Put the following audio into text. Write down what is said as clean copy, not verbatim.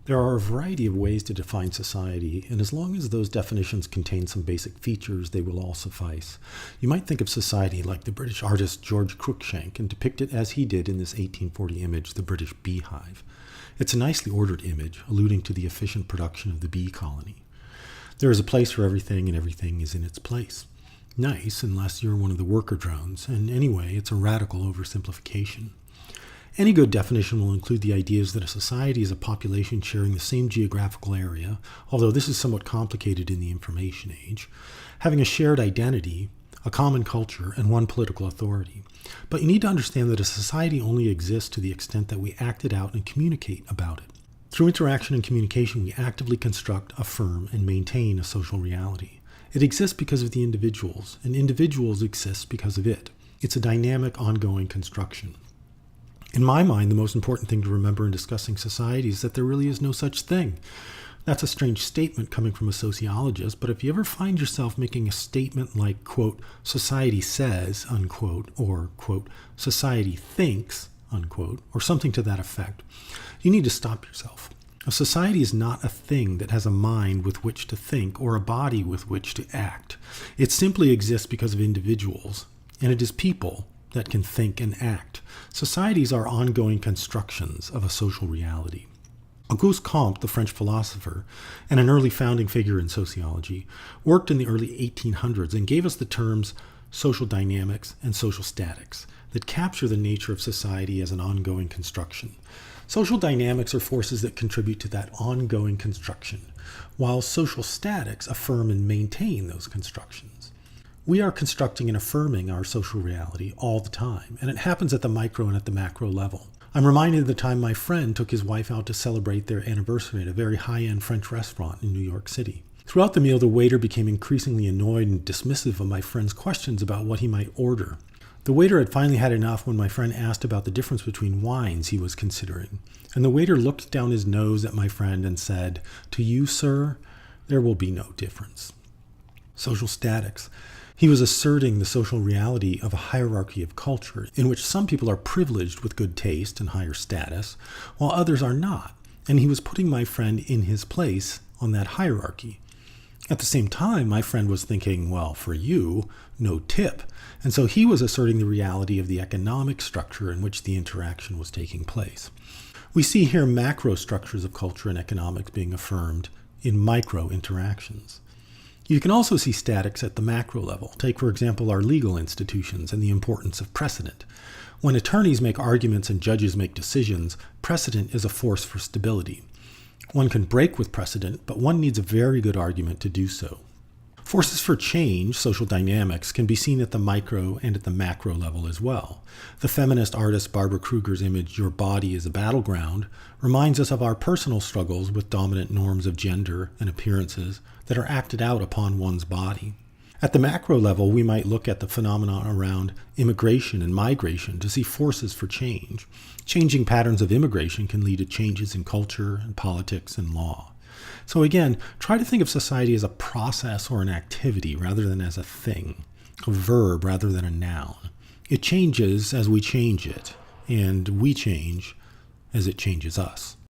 There are a variety of ways to define society, and as long as those definitions contain some basic features, they will all suffice. You might think of society like the British artist George Cruikshank and depict it as he did in this 1840 image, the British beehive. It's a nicely ordered image, alluding to the efficient production of the bee colony. There is a place for everything, and everything is in its place. Nice, unless you're one of the worker drones, and anyway, it's a radical oversimplification. Any good definition will include the ideas that a society is a population sharing the same geographical area, although this is somewhat complicated in the information age, having a shared identity, a common culture, and one political authority. But you need to understand that a society only exists to the extent that we act it out and communicate about it. Through interaction and communication, we actively construct, affirm, and maintain a social reality. It exists because of the individuals, and individuals exist because of it. It's a dynamic, ongoing construction. In my mind, the most important thing to remember in discussing society is that there really is no such thing. That's a strange statement coming from a sociologist, but if you ever find yourself making a statement like, quote, society says, unquote, or, quote, society thinks, unquote, or something to that effect, you need to stop yourself. A society is not a thing that has a mind with which to think or a body with which to act. It simply exists because of individuals, and it is people that can think and act. Societies are ongoing constructions of a social reality. Auguste Comte, the French philosopher, and an early founding figure in sociology, worked in the early 1800s and gave us the terms social dynamics and social statics that capture the nature of society as an ongoing construction. Social dynamics are forces that contribute to that ongoing construction, while social statics affirm and maintain those constructions. We are constructing and affirming our social reality all the time, and it happens at the micro and at the macro level. I'm reminded of the time my friend took his wife out to celebrate their anniversary at a very high-end French restaurant in New York City. Throughout the meal, the waiter became increasingly annoyed and dismissive of my friend's questions about what he might order. The waiter had finally had enough when my friend asked about the difference between wines he was considering, and the waiter looked down his nose at my friend and said, "To you, sir, there will be no difference." Social statics. He was asserting the social reality of a hierarchy of culture in which some people are privileged with good taste and higher status, while others are not, and he was putting my friend in his place on that hierarchy. At the same time, my friend was thinking, well, for you, no tip, and so he was asserting the reality of the economic structure in which the interaction was taking place. We see here macro structures of culture and economics being affirmed in micro interactions. You can also see statics at the macro level. Take, for example, our legal institutions and the importance of precedent. When attorneys make arguments and judges make decisions, precedent is a force for stability. One can break with precedent, but one needs a very good argument to do so. Forces for change, social dynamics, can be seen at the micro and at the macro level as well. The feminist artist Barbara Kruger's image, "Your Body is a Battleground," reminds us of our personal struggles with dominant norms of gender and appearances that are acted out upon one's body. At the macro level, we might look at the phenomena around immigration and migration to see forces for change. Changing patterns of immigration can lead to changes in culture and politics and law. So again, try to think of society as a process or an activity rather than as a thing, a verb rather than a noun. It changes as we change it, and we change as it changes us.